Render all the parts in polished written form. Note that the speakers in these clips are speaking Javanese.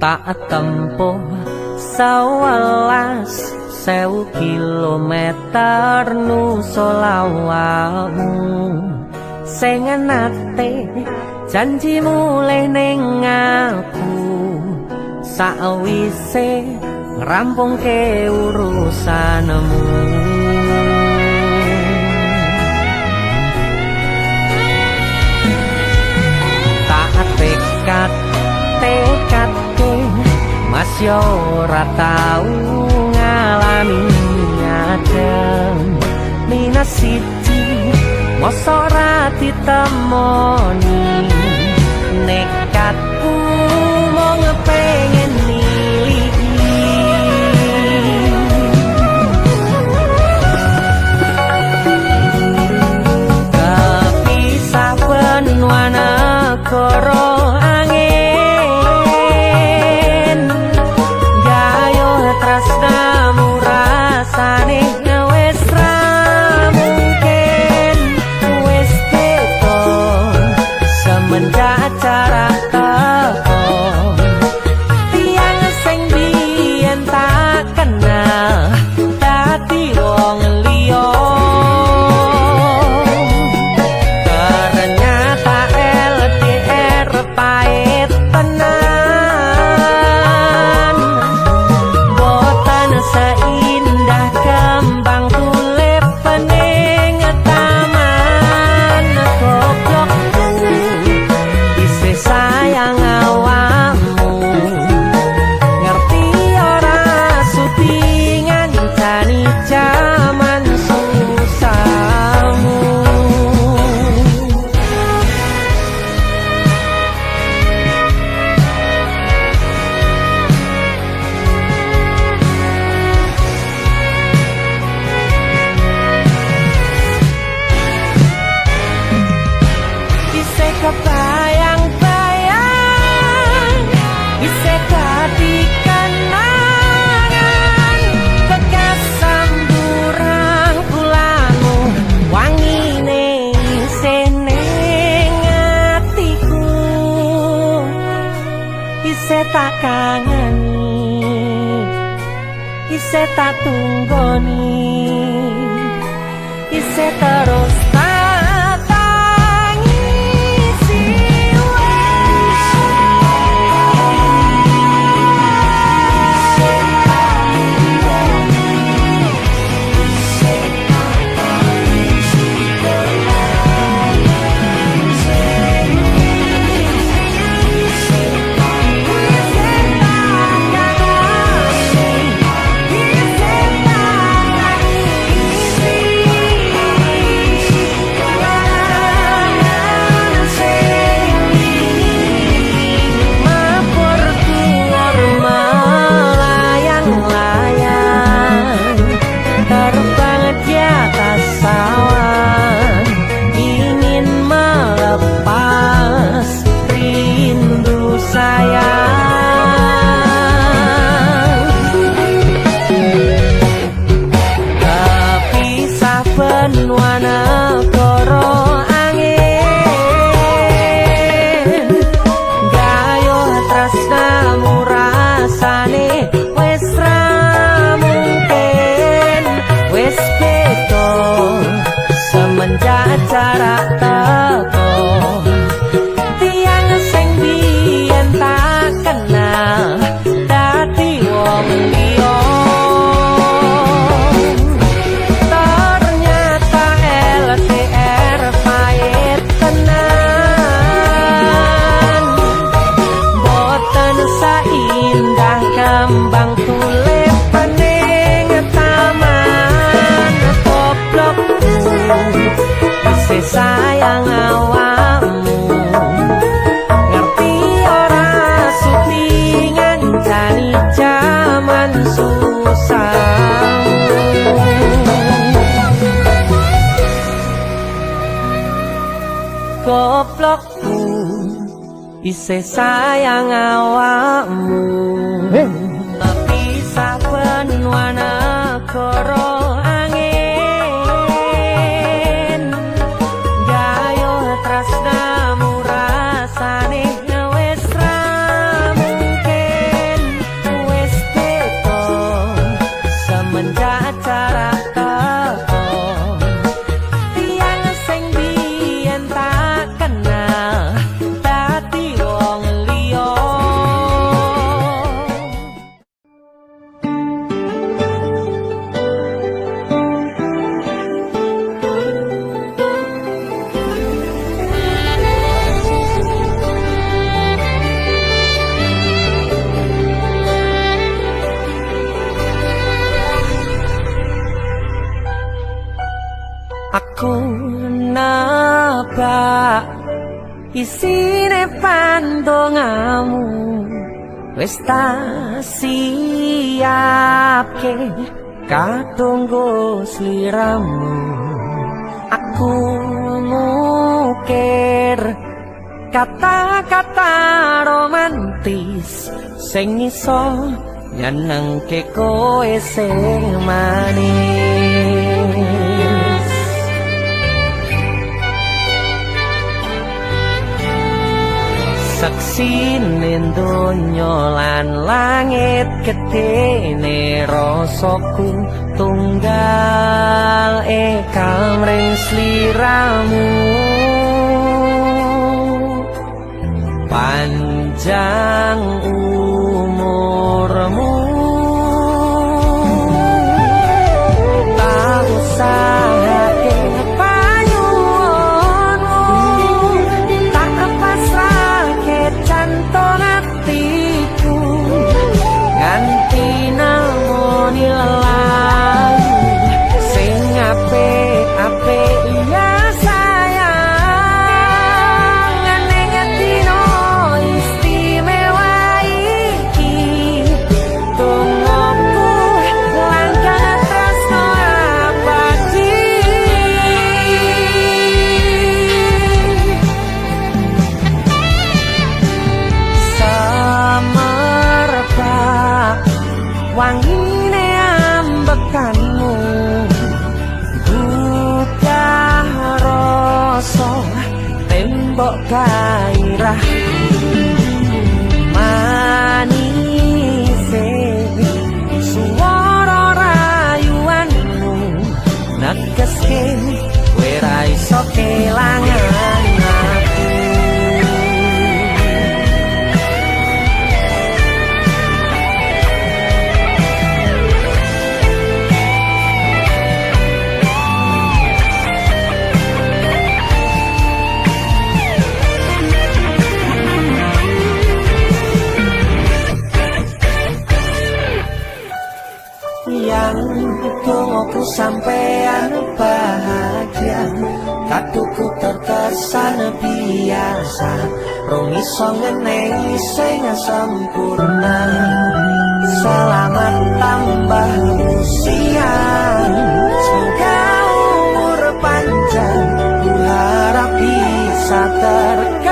tak tempuh 11.000 kilometer nusolawahmu sing nate janji mulih ning aku sakwise ngrampungke urusanmu. Tak tekadke mas yo ora tau ngalami nyadeng minus siji mosok ora ditemoni nekatku mau ngepengen miliki kepisah benua negara angin gayo tresnamu rasane wis ra mungkin wis beda semenjak jarak teko tiang sing biyen tak kenal dadi wong liya ternyata LDR pahit tenan boten seindah kembang tulip pening taman goblokku isih sayang awakmu ngerti ora sudi ngancani jaman susahmu. Isih kebayang-bayang isih dadi kenangan bekas samburan bulanmu wangine isih ning atiku isih tak kangeni isih tak tunggoni isih terus tak tangisi benua negara angin gayo tresnamu rasane wis ra mungkin wis beda semenjak jarak teko tiang sing biyen tak kenal dadi wong liya LDR pahit tenan boten saindah kembang tulip pening taman goblokku isih sayang awakmu ngerti ora sudi ngancani jaman susahmu. Goblokku isih sayang awakmu tapi benua negara angin gayo tresnamu rasane wis ra mungkin isine pandongamu wis tak siapke kadunggo sliramu aku ngukir kata-kata romantis sing iso nyenengke kowe sing manis saksine donya lan langit gedene rasaku tunggal kamring sliramu panjang umurmu tak usahake panyuwunmu tak pasrahke jantung hatiku nganti namoni lelayu sing apik-apik iya wangine ambekanmu buka rasa tembok gairah manise suara rayuanmu negeske kowe ra iso kelangan aku yang tunggu sampean bahagia katuku terkesan biasa rong iso ngeneni sing sempurna selamat tambah usia semoga umur panjang ku harap bisa terkenang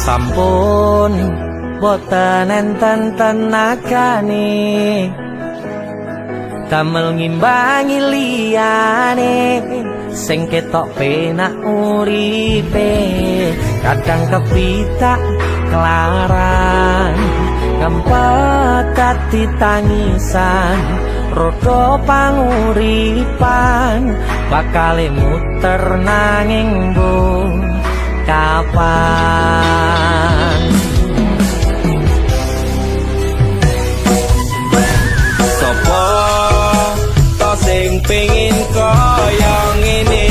sampun boten enten tenagane damel ngimbangi liyane sing ketok penak uripe kadang kepitak kelaran kempet dadi tangisan rodo panguripan bakal muter nanging kapan sopo to sing pengin koyo ngene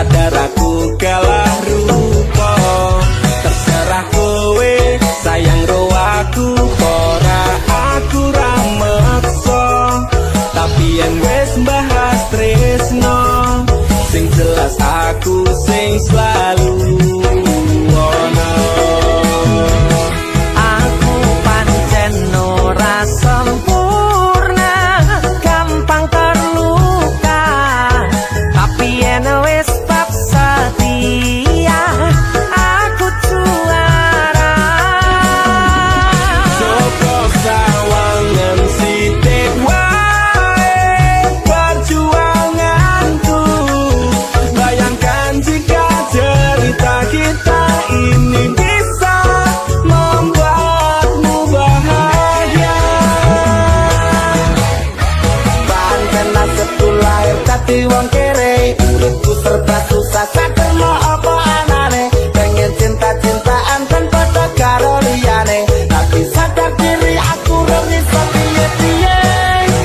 sadar aku kalah rupa. Terserah kowe sayang ro aku ora aku ra meksa. Tapi yen wis bahas tresno sing jelas aku sing selalu ono. Aku pancen ora sempurna, gampang terluka. Tapi yen wis bab setia, aku juara. Soko sawangan sithik wae perjuanganku. Bayangkan jika cerita kita ini bisa membuatmu bahagia. Pancen nasibku lahir dadi wong kere, uripku serba susah sakerno apa anane. Pengen cinta-cintaan kan padha karo liyane, tapi sadar diri aku ora bisa piye-piye.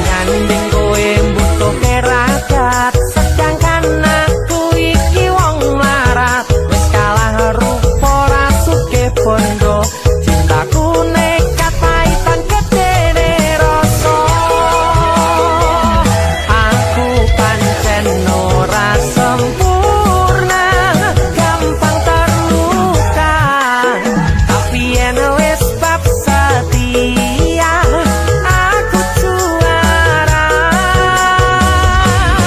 Nyanding kowe mbutuhke ragat, sedangkan aku iki wong melarat. Wis kalah rupa ra sugih bondo, cintaku nekat paitan gedene rasa. Aku pancen ora sempurna, gampang terluka. Tapi yen wis bab setia, aku juara.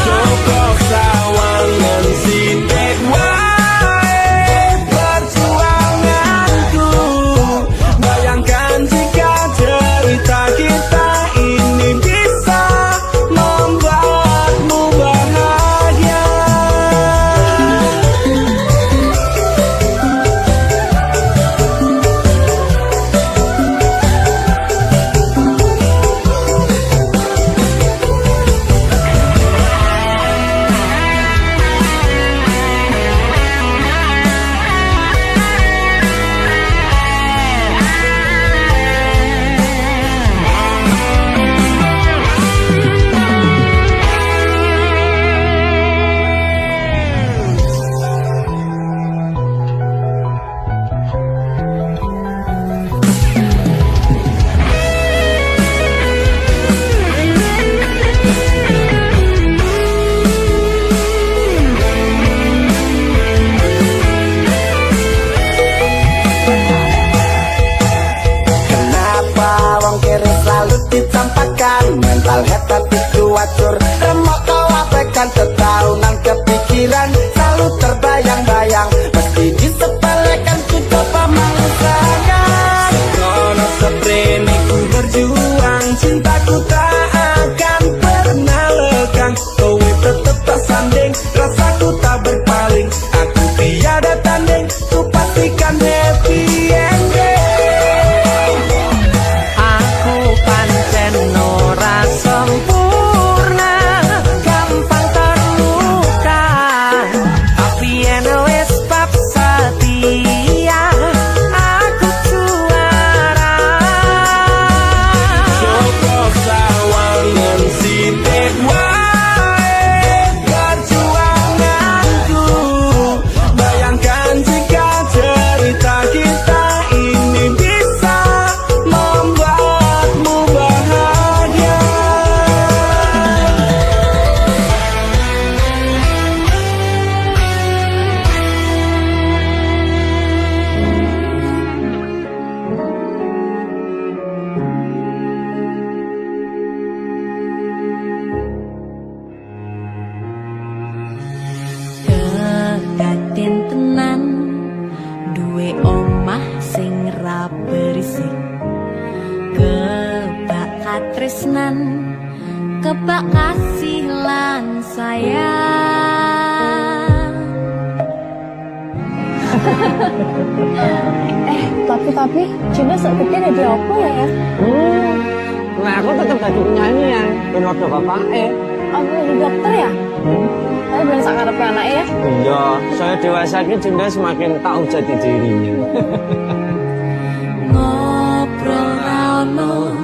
Soko sawangan sithik wae perjuanganku. Bayangkan jika cerita kita ini bisa membuatmu bahagia. Kenapa wong kere selalu dicampakkan? Mental head tapi kuatur, remok kau abaikan. Setaunan kepikiran selalu terbayang-bayang, mesti disepelekan ku coba mengusahakan. Krono seprene ku berjuang, cintaku tak akan pernah lekang. Kowe tetep tak sanding, rasaku tak berpaling. Aku tiada tanding, ku pastikan happy ending. Aku pancen ora sempurna, gampang terluka. Tapi yen wis bab setia, aku juara. Soko sawangan sithik wae perjuanganku. Bayangkan jika cerita kita ini bisa membuatmu bahagia. Kedaden tenan duwe omah sing ra berisik, kebak katresnan, kebak kasih lan sayang. Tapi Cina sekepir jadi apa ya? Nah, aku tetap jadi penyanyi ya, ben waktu bapaknya. Aku jadi dokter ya? Tapi belum sak ngarepe anaknya ya? Iya, saya dewasa ini Dinda semakin tahu jati dirinya. Ngobrol ra ono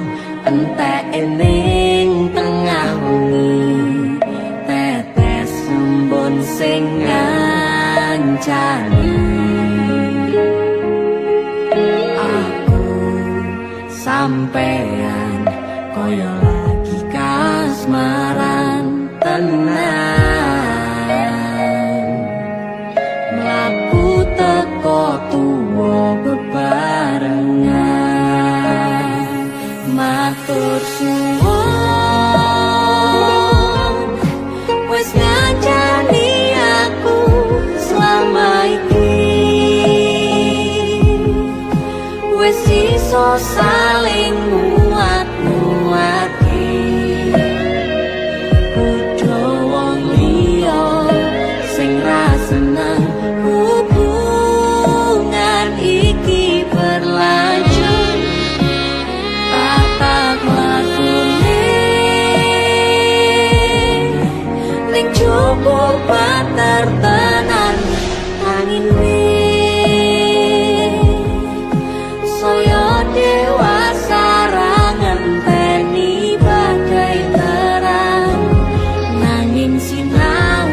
entek ning tengah wengi, tetes embun sing ngancani aku sampean koyo lagi kasmaran tenan mlaku teko tuwa bebarengan matur suwun wis ngancani aku selama iki wis iso saling muat-muati kudu wong liya sing ra seneng hubungan iki berlanjut tatak lakune ning cukup pater tenan angin saya dewasa ngenteni badai terang nanging sinau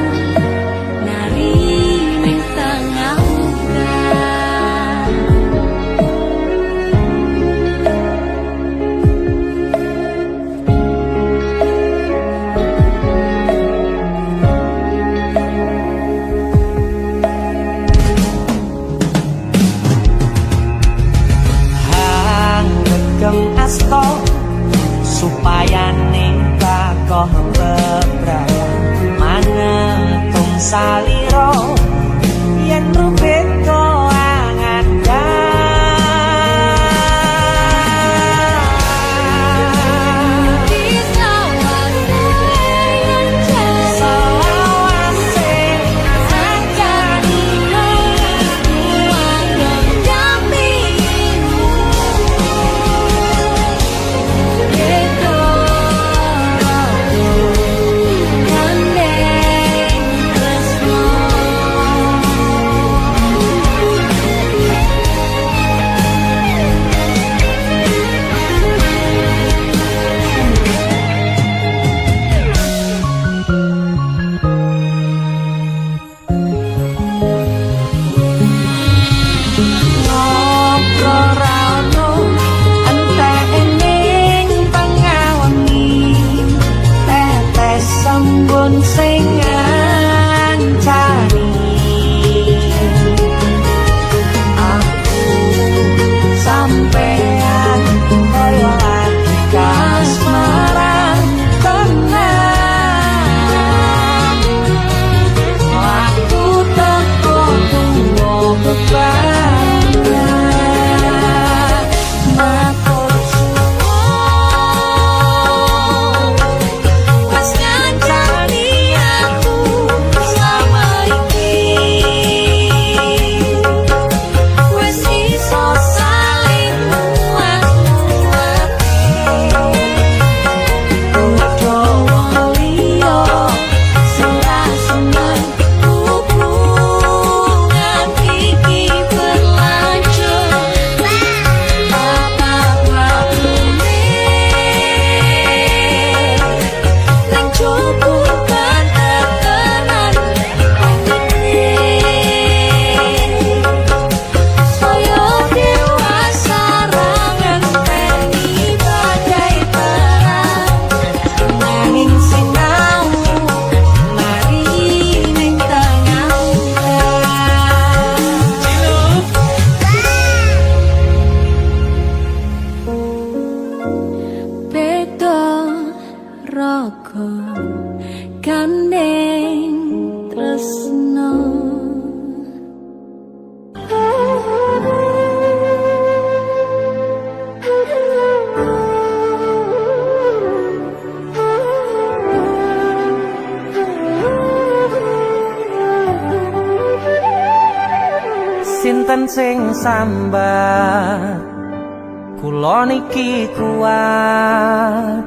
nari ning tengah udan Gem asto supaya nikah koh bebrayan manentung saliro yen rubet ko angan sing ngancani aku sampean koyo lagi kasmaran tenan aku teko tuwa bebarengan matur suwun wis ngancani aku selama iki wis iso saling muat-muati kudu wong liya sing ra seneng hubungan iki berlanjut tatak lakune ning cukup tenan saya dewasa ngenteni badai terang nanging sinau mari ning tengah beda raga gandeng tresno sinten sing sambat kula niki kuat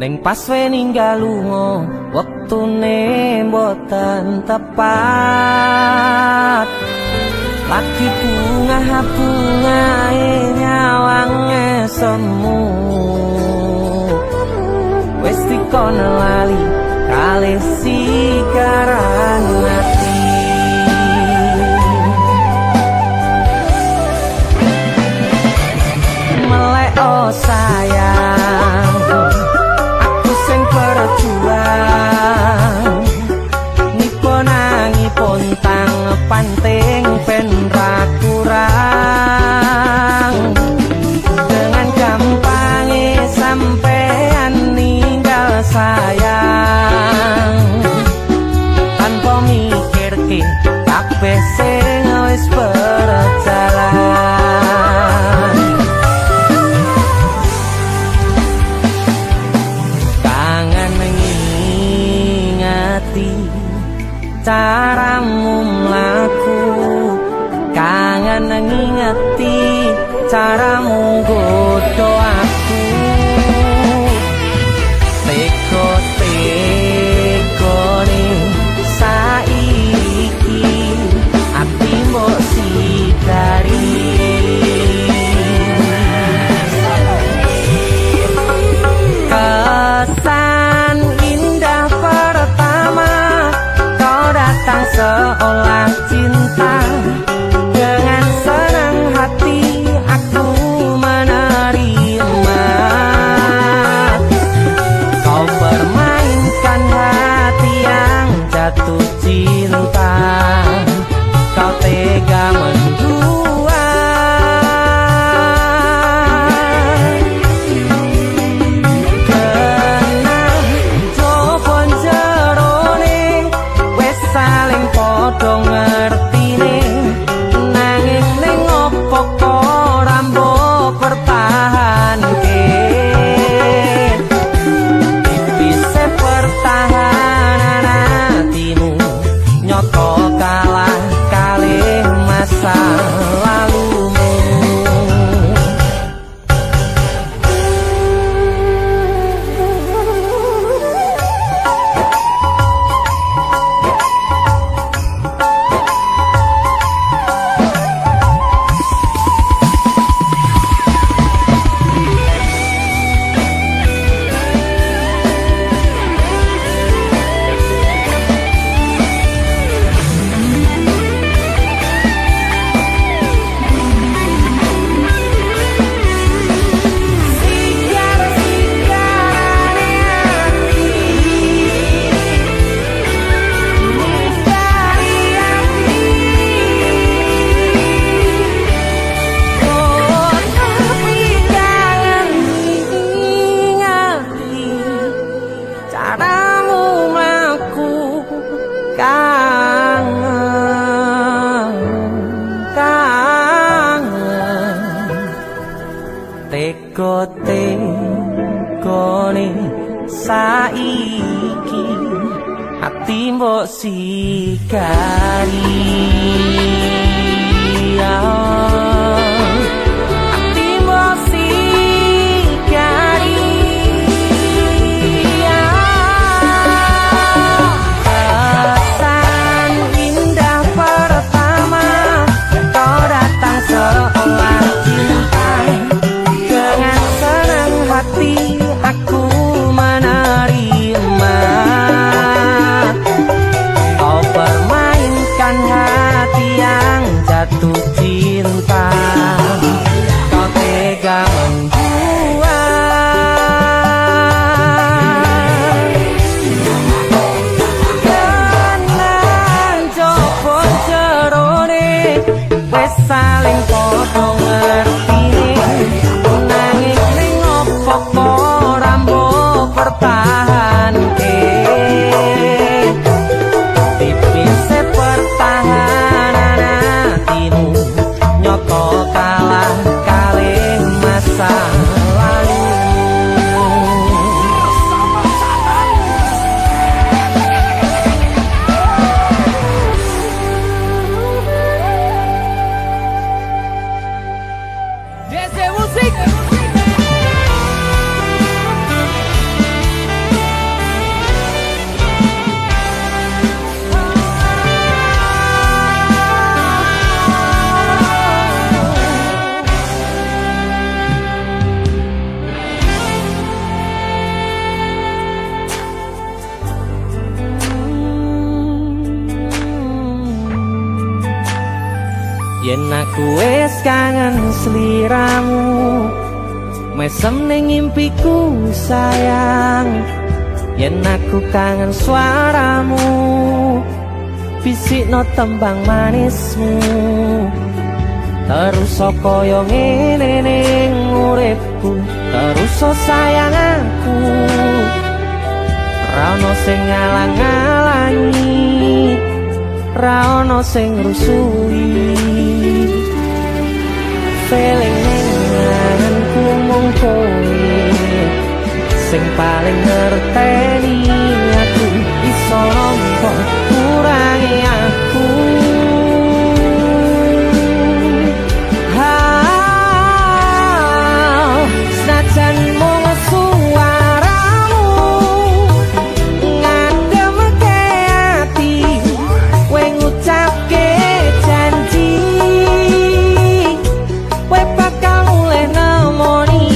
ning pas we ninggal lunga wektune mboten tepat lagi bunga-bungae nyawange semu wis dikono lali kalih sikaran ati pontang panting ben ra kurang. Dengan gampangnya sampean ninggal sayang, tanpa mikir ke kabeh sing wis berjalan. Kangen ngingati caramu mlaku, kangen ngingati caramu nggodho aku. Teko-tekone saiki ati mbok sidari. Kesan indah pertama kau datang seolah cinta. Dengan senang hati aku menerima. Kau permainkan hati yang jatuh cinta. Kau tega mendua. Kena jopon jerone wes saling podo ngertine. Nanging ning opo kok rambo pertahanke. Tipise pertahanan hatimu nyoto kalah kalih masa lalumu. Caramu mlaku kangen, kangen. Teko-tekone saiki ati mbok sikari. Ati mbok sikari. Kesan indah pertama kau datang seolah cinta. Dengan senang hati aku menerima. Kau permainkan hati yang jatuh cinta. Kau tega membuat. Tenan jopon jerone wes saling podo ngertine. Nanging ning opo kok rambo pertahanke. Tipise pertahanan hatimu nyoto kalah kalih masa lalu. Yen aku wis kangen sliramu, mesem ning impiku sayang. Yen aku kangen suaramu, bisikno tembang manismu terus kaya ngene ning uripku terus sayang aku ra ono sing ngalang-alangi ra ono sing rusui feeling nenganku mung kowe sing paling ngerteni aku iso nampa kurangi aku senajan mung suaramu ngademke ati kowe ngucapke janji kowe bakal mulih nemoni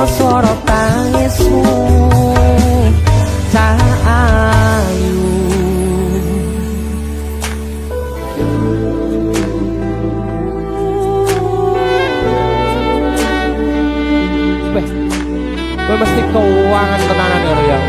suara tangismu tak ayu gue mesti keuangan tenanan ya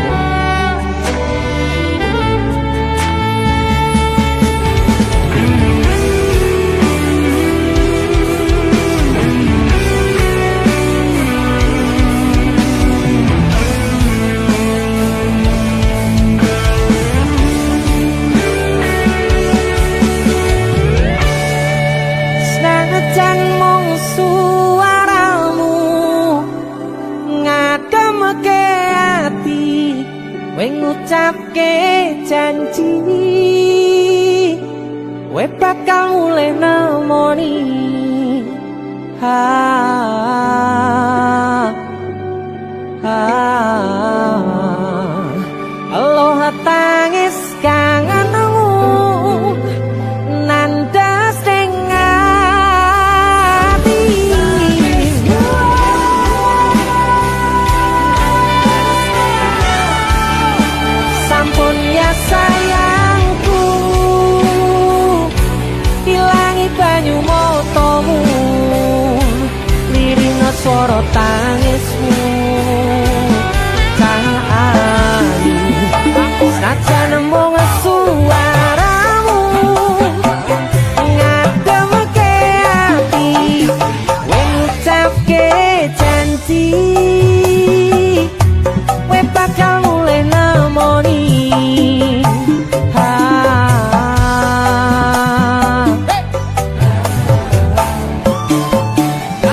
ngucapke janji we bakal mulih nemoni Allah tangis kangenmu nandas ning ati sampun ya sayangku ilangi banyu motomu lirina suara tangismu tak ayu sajan mung suaramu ngademke ati we ngucapke janji we bakal mulih nemoni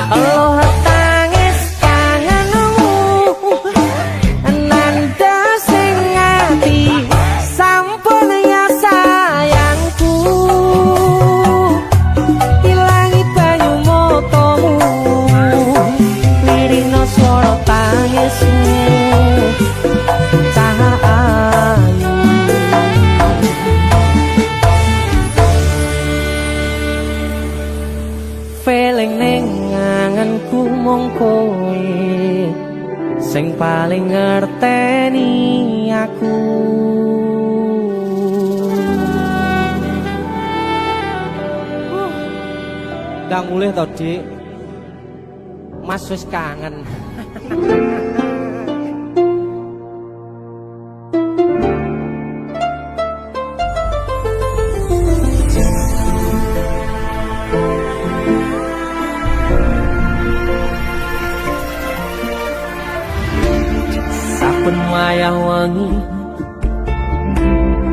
Allah tangis kangenmu nandas ning ati sampun ya sayangku ilangi banyu motomu lirina suara tangismu tak ayu feeling ning anganku mung kowe sing paling ngerteni aku gak mulih to Dik Mas wis kangen saben wayah wengi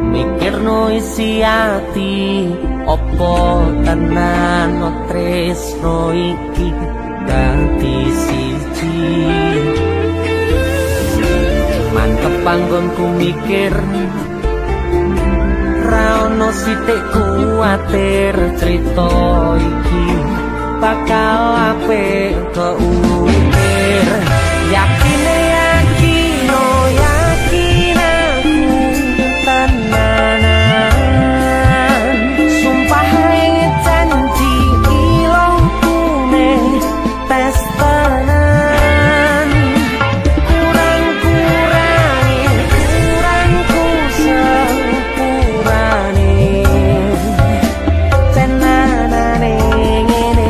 mikirno isi ati opo tenan tresno iki dadi siji mantep panggonku mikir ra ono sithik kuwatir crita iki bakal apik keukir yakin aku tenanan sumpah janji ilong kune testenan kurang-kurangi kurangku sepurane tenanane ngene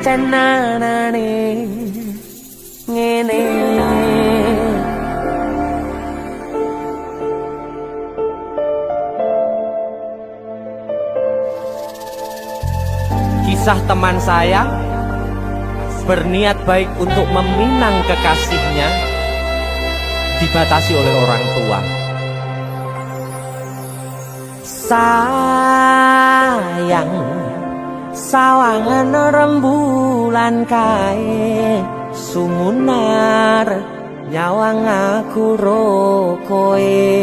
tenanane ngene. Kisah teman saya berniat baik untuk meminang kekasihnya dibatasi oleh orang tua. Sayang sawangan rembulan kae sumunar nyawang aku rokoe.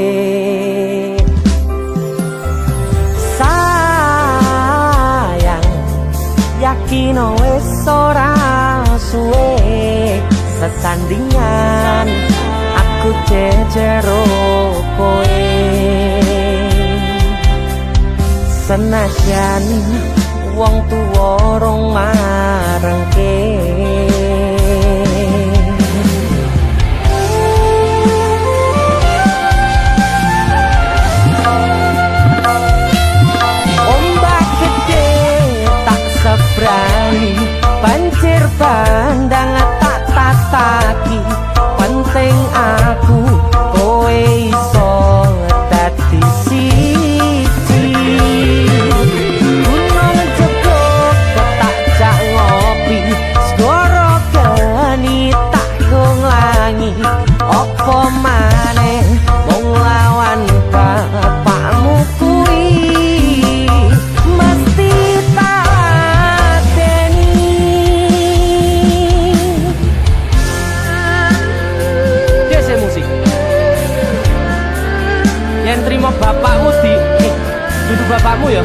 Sayang yakin wis ora suwe sesandingan aku jejero koe. Senasyan wong tuwa rong marengke ombak gede tak sebrani banjir bandang tak tataki penting aku kowe iso dadi siji. bapakmu ya.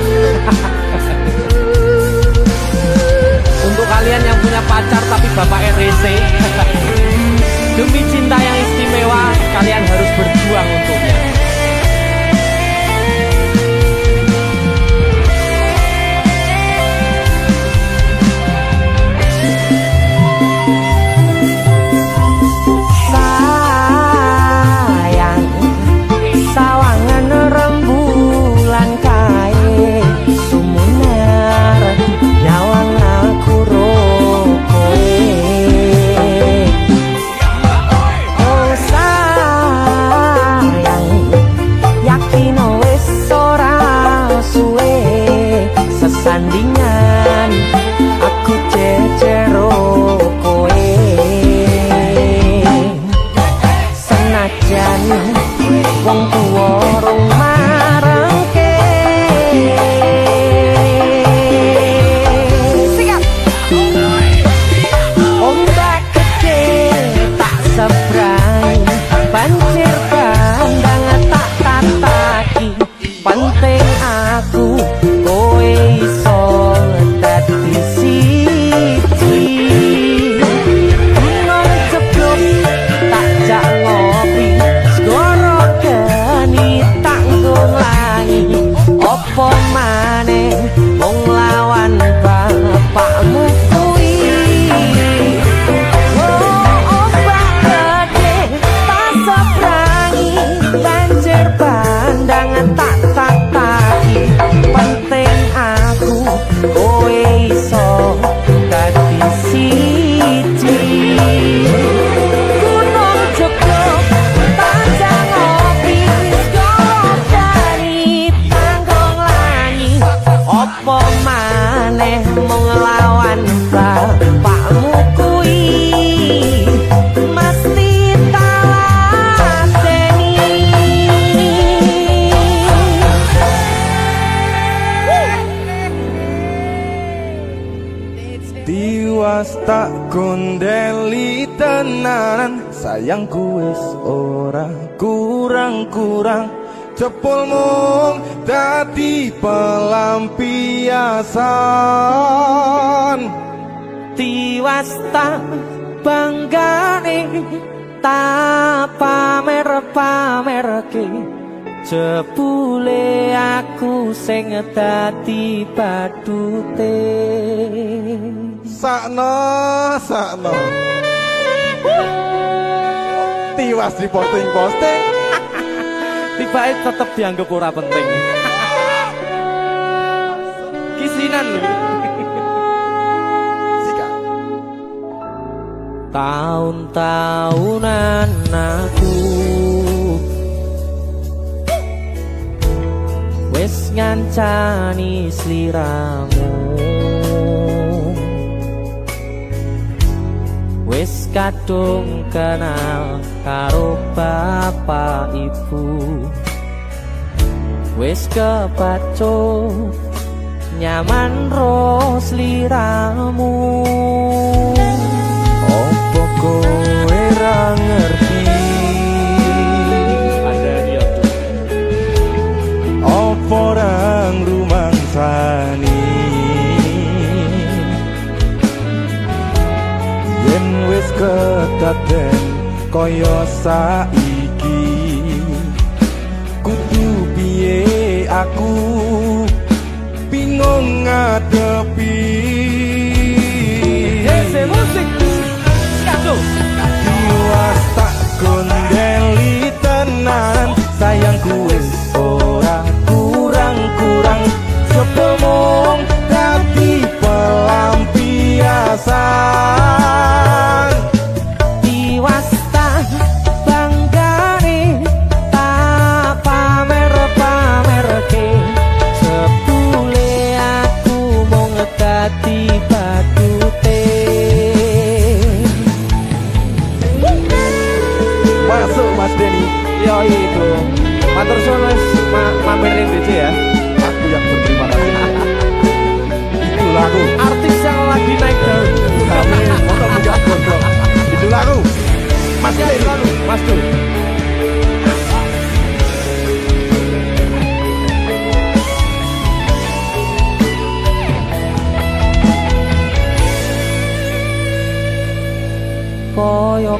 Untuk kalian yang punya pacar tapi bapaknya rese, demi cinta yang istimewa, kalian harus berjuang untuknya. Sandingan aku cecero kowe, senajan wong tuwa rong marengke. Ombak gede tak sebrang, banjir bandang tak tataki, penting aku kowe iso dadi siji. Gunung ceblok tak jak ngopi, segara geni tak nggongi. Apa maneh wong lawan bapakmu kuwi. Ombak gede tak sebrangi, banjir bandang tak tataki, penting aku kowe iso dadi siji. Gunung jeblok panjang ngopi, segala dari tanggung langi. Apa maneh mung nglawan bapakmu kuwi, mesti talateni. Tiwas tak kondeli tenanan, sayangku wis ora kurang-kurang. Cepul mung dadi pelampiasan. Tiwas tak banggane, tak pamer-pamerke, jebule aku sing dadi badute. Sakno tiwas di posting-posting, Tibae tetep dianggap ora penting. Kisinan lho. Tahun-tahunan aku wis ngancani sliramu, wis kadung kenal karo bapak ibu, wis kepacut nyaman ro sliramu. Opo kowe ra ngerti, opo ra ngrumangsani, yen wis kedaden kaya saiki, kudu piye aku bingung ngadepi. Ese musik Skato. Tiwas tak kondeli tenan, sayangku wis ora kurang-kurang. Sepemong dadi pelampiasan. tiwas tak banggane, tak pamer-pamerke, jebule aku mung dadi badute. Masuk Mas Denny. Yo itu. Matur suwun wis mampir ning DC ya. Aku yang berterima kasih. Itu lagu. Artis yang lagi naik daun. Amin. Untuk menjawab gondrong. Itu lagu. Mas Denny. Mas Dur.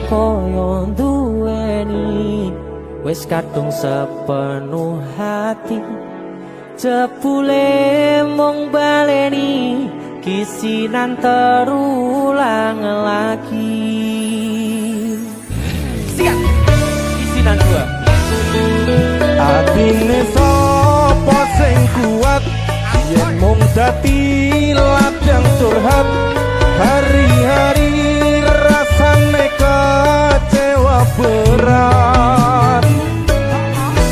koyo duweni wis kadung sepenuh hati jebule mung baleni kisinan terulang lagi. Siap. Kisinan 2. Atine sapa sing kuat yen mung dadi ladang curhat hari-hari rasane kecewa berat.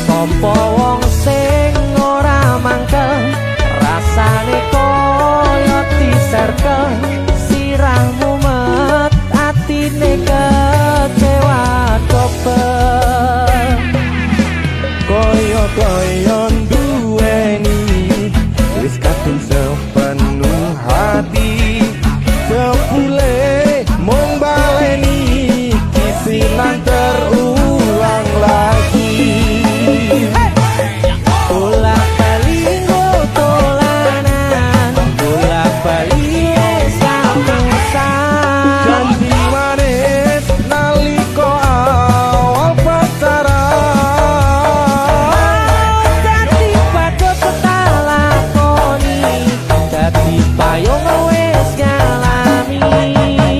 Sopo wong sing ora mangkel rasane koyo diserkel sirahmu met atine kecewa dobel Koyo duweni wis kadung sepenuh hati jebule mung baleni kisinan terulang lagi. bolak-balik tolanan bolak-balik samusan Janji manis nalika awal pacaran dadi padha tetalakoni dadi payung wis ngalami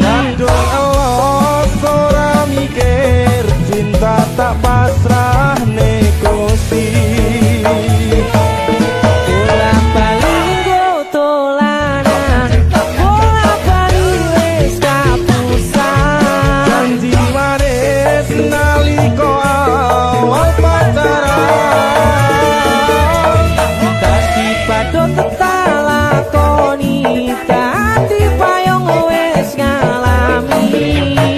kadung elos ora mikir cinta tak pasrah negosi. bolak-balik tolanan bolak-balik wis kapusan Janji manis nalika awal pacaran dadi padha tetalakoni dadi payung wis ngalami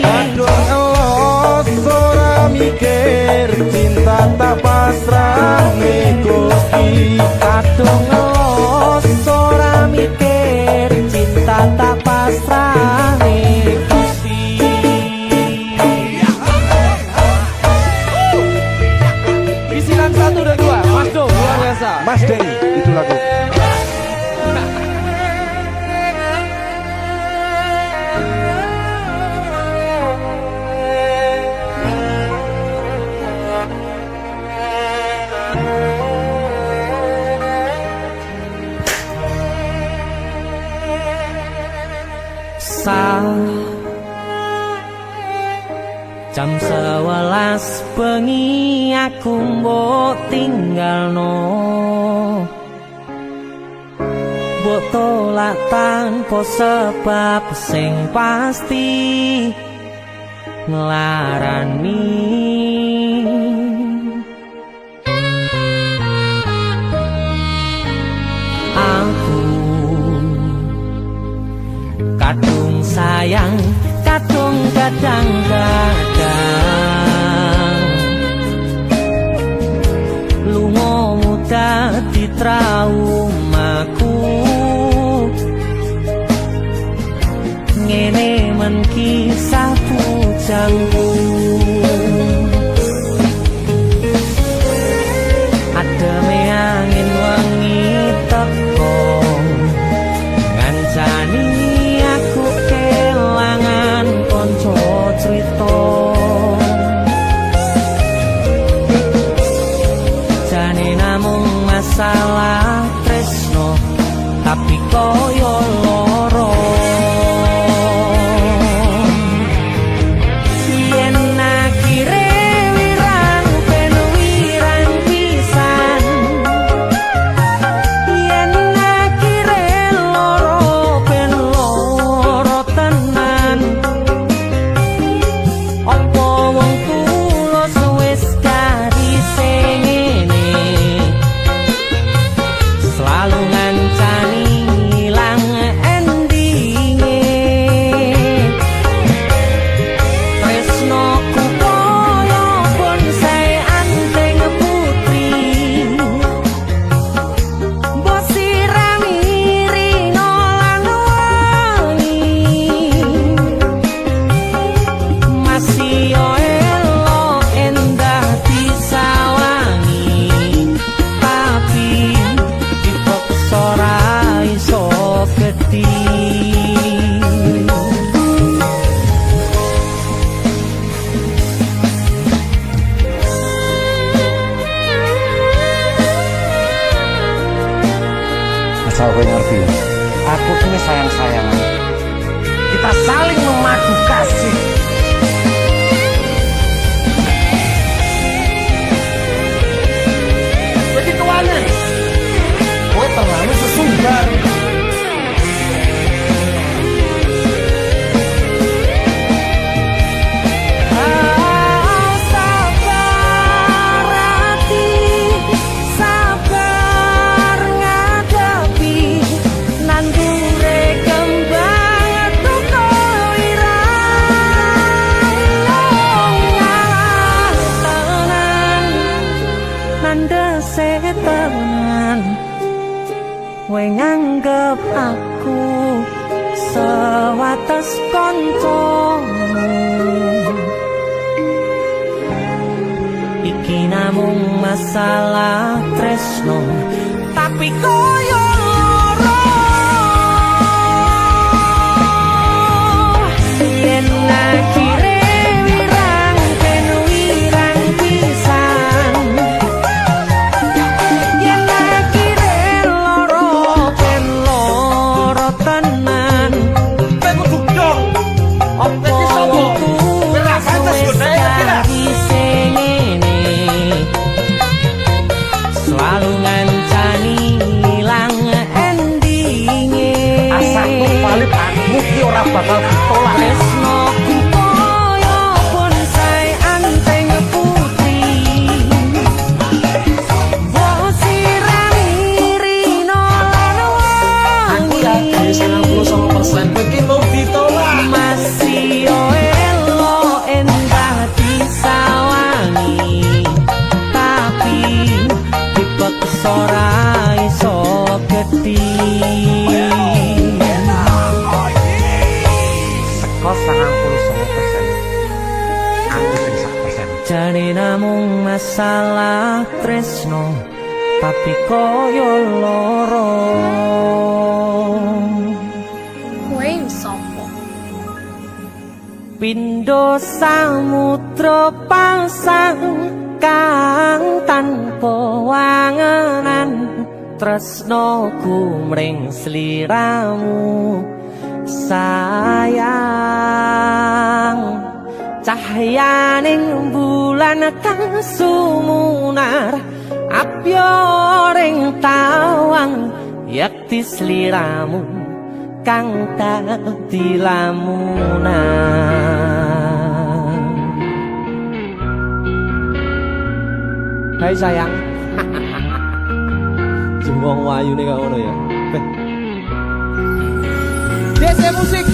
kadung elos ora mikir cinta tak pasrah negosi. kadung los ora mikir cinta tak pasrah Gusti. Kisinan 1 dan 2. Mas Do, luar biasa. Mas Denny itu lagu. Jam 11 bengi aku mbok tinggalno mbok tolak tanpa sebab sing pasti nglarani aku kadung sayang kadung kadang-kadang lungamu dadi traumaku ngene men kisah bujangku ademe angin wangi teko ngancani aku kelangan konco cerita jane namung masalah tresno tapi koyo loro Asal kowe ngerti, aku tuh sayang-sayangan. Kita saling memadu kasih. Begitu aneh, kowe terlalu sesungguhan. Kowe nganggep aku sewates kancamu. Iki namung masalah tresno, tapi koyo loro. Yen akhire wirang ben wirang pisan. Yen akhire loro ben loro tenan. Kowe kudu dong. Apa Iki sapa? Ora pantes yo nek jadi sengene, selalu ngancani ilang endinge. Asakku valid, aku ki ora bakal ditolak. Tresnoku koyo bonsai anteng putri, mbok sirami rino lan Aku yakin 99% kowe iki mau ditolak. masih elo endah disawangi, tapi dipeksa ora iso gedhi. Seko 99%. Aku sing 1%. Jane namung masalah tresno, tapi koyo loro. Kowe sopo? Pindho samudra pasang kang tanpa wangenan, tresnoku mring sliramu sayang. Cahyaning bulan kang sumunar, apyoring tawang yakti sliramu kang dadi lamunan. Hai sayang. Jembong wayu nih kau ya. DC musik.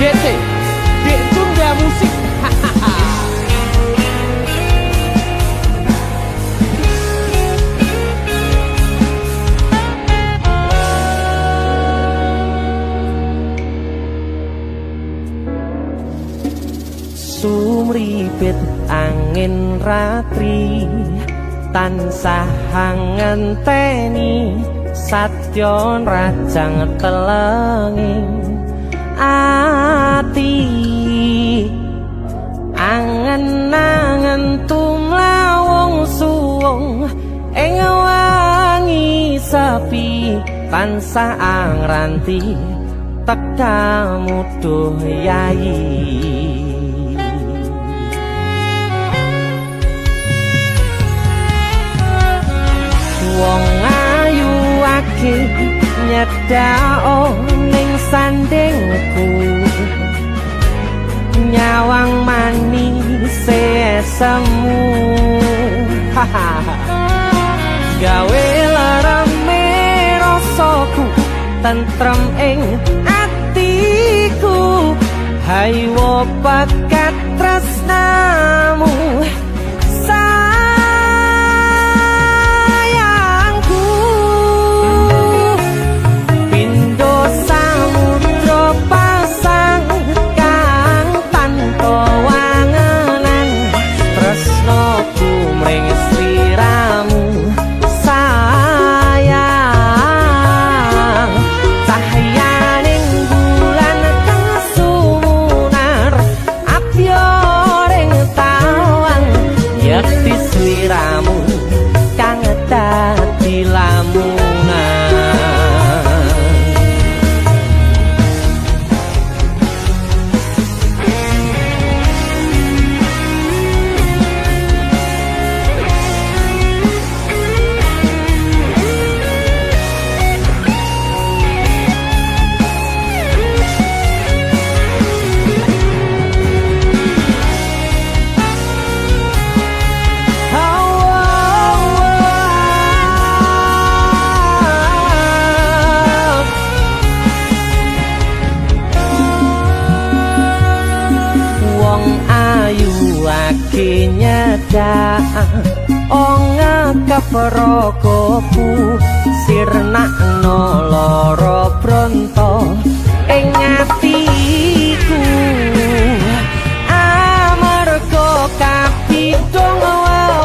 DC. Tunda musik. Sumripit angin ratri, tansah ngenteni satyon rajang telenging ati. Angen-angen tumlawung suwung ing wangi sepi, tansah angranti tekamu duh yayi. Wong ayu ake nyedhak ning sandingku, nyawang manis semu. Gawe larame rasaku tentrem ing atiku, haywo bakat tresnamu sayangku. Pindho samudra pasang kang tanpa wangenan, tresnoku mring sliramu sayang. Cahyaning bulan kang sumunar, apyoring tawang Yakti sliramu kang dadi lamunan. Nyedak onga keperogoku sirnakno loro bronto ing atiku amarga kapidhong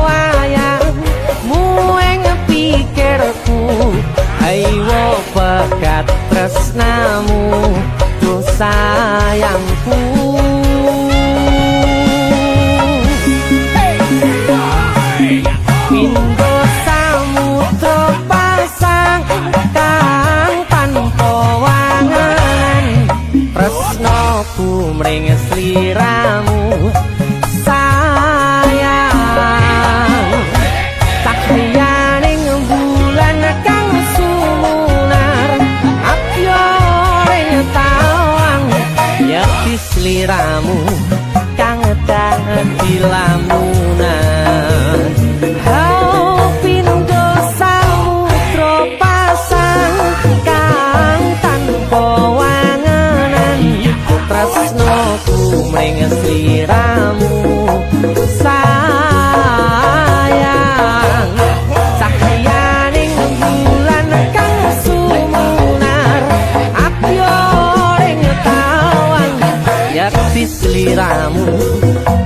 wayangmu ing pikirku ayo pegat tresnamu do sayangku. Pindho samudra pasang kang tanpa wangan tresnaku mring sliramu sayang cahyaning bulan kang sumunar abyore tawang yakti sliramu kang dadi lamunan. Pindho samudra pasang kang tanpa wanganan tresnaku mring sliramu sayang cahyaning bulan kang sumunar abyoring tawang yakti sliramu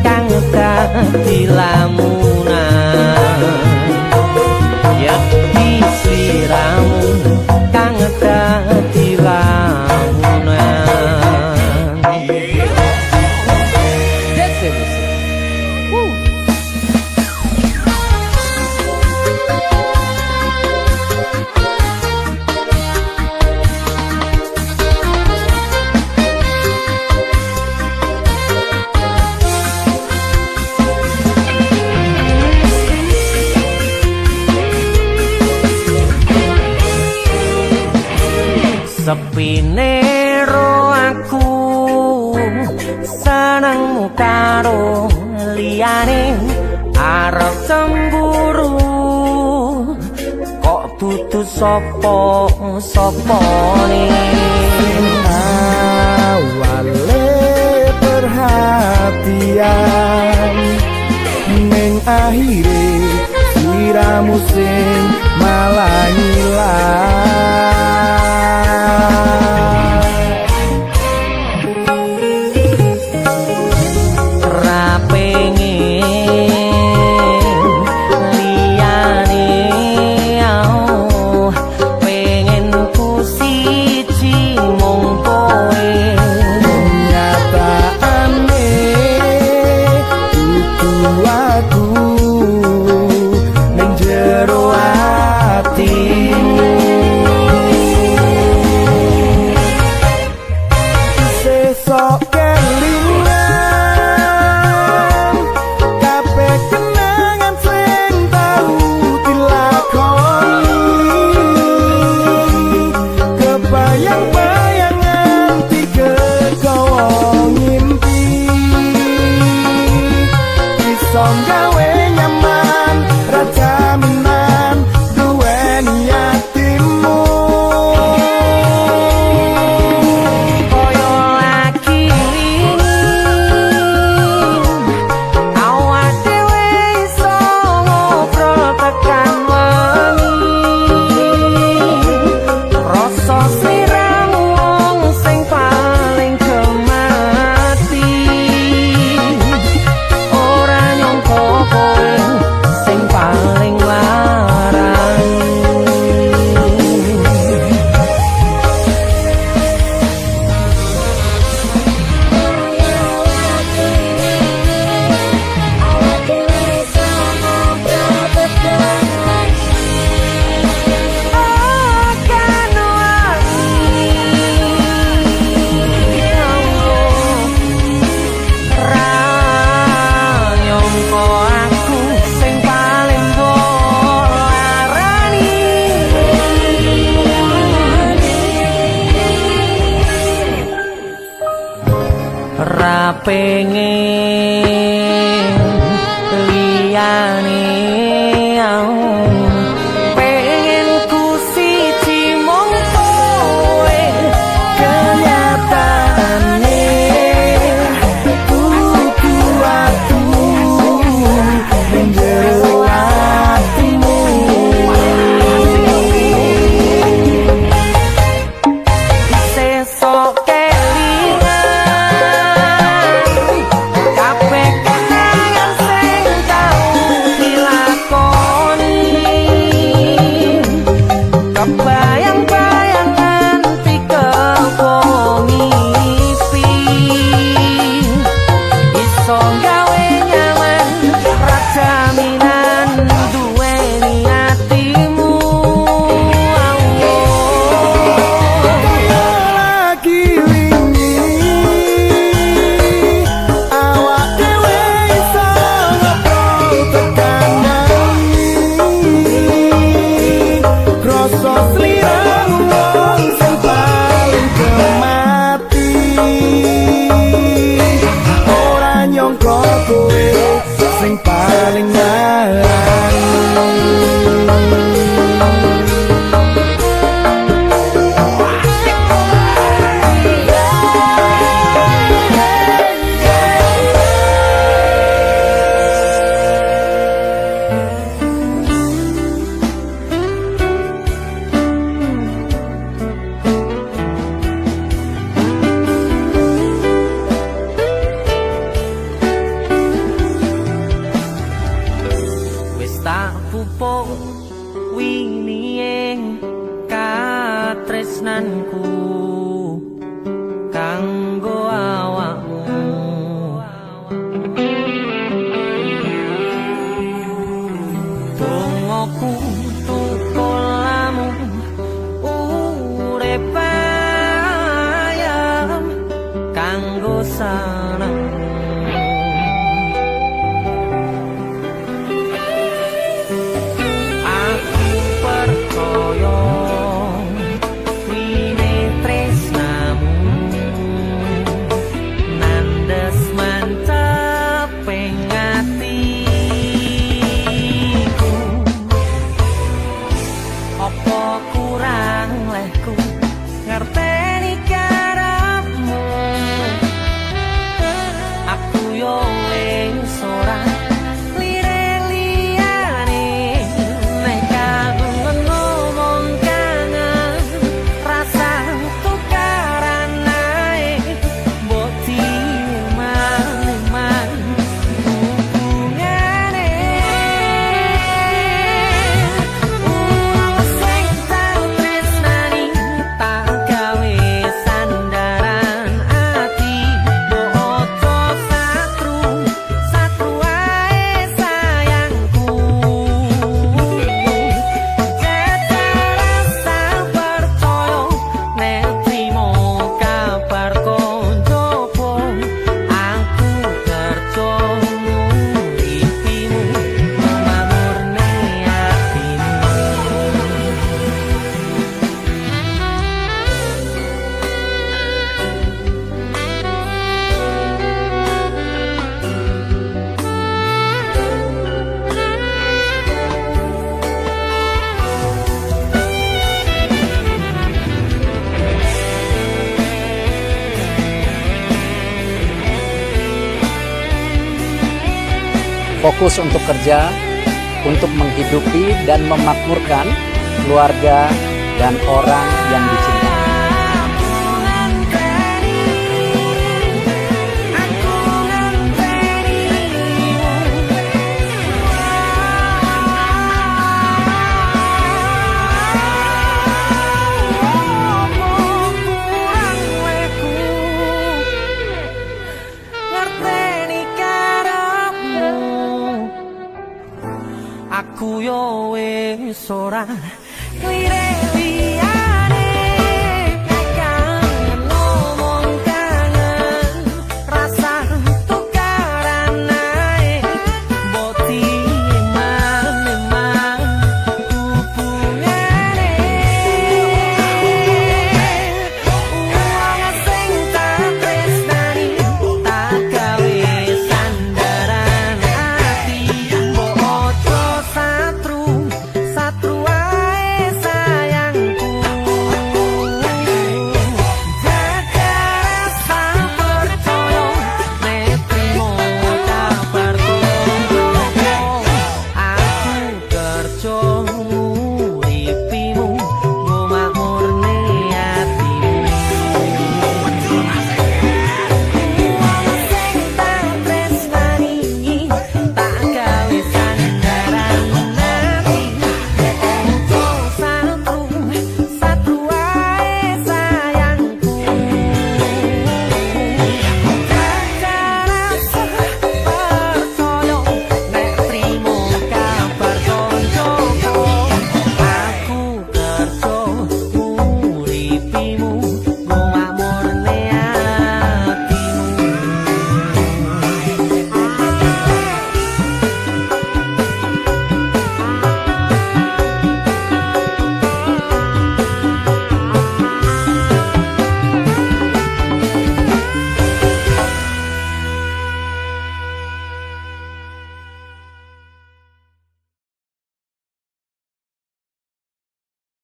kang dadi lamunan. Yakti sliramu kang dadi lamunan. Sepine ro aku senengmu karo liyane arep cemburu kok dudu sapa-sapane awale perhatian ning akhire sliramu sing malah ngilang. pengen liyane pengen ku siji mung kowe kenyataane Kuku aku menjero hatimu. sesok kelingan kabeh kenangan sing tau dilakoni kebayang-bayangan dikepung ngipi iso gawe nyaman rajaminan duweni atimu Lagi wingi awak dhewe iso ngobrol tekan rasa sliramu wong sing paling kemati ora nyangka kowe sing paling larang. wis tak pupuk winiyeng katresnanku kanggo awakmu dongoku tukulamu urip ayam kanggo sanemu aku percaya wine tresnamu nandes mantep ing atiku apa kurang lehku ngerteni karepmu aku yo wis ora fokus untuk kerja, untuk menghidupi dan memakmurkan keluarga dan orang yang dicintai. Aku yo wis ora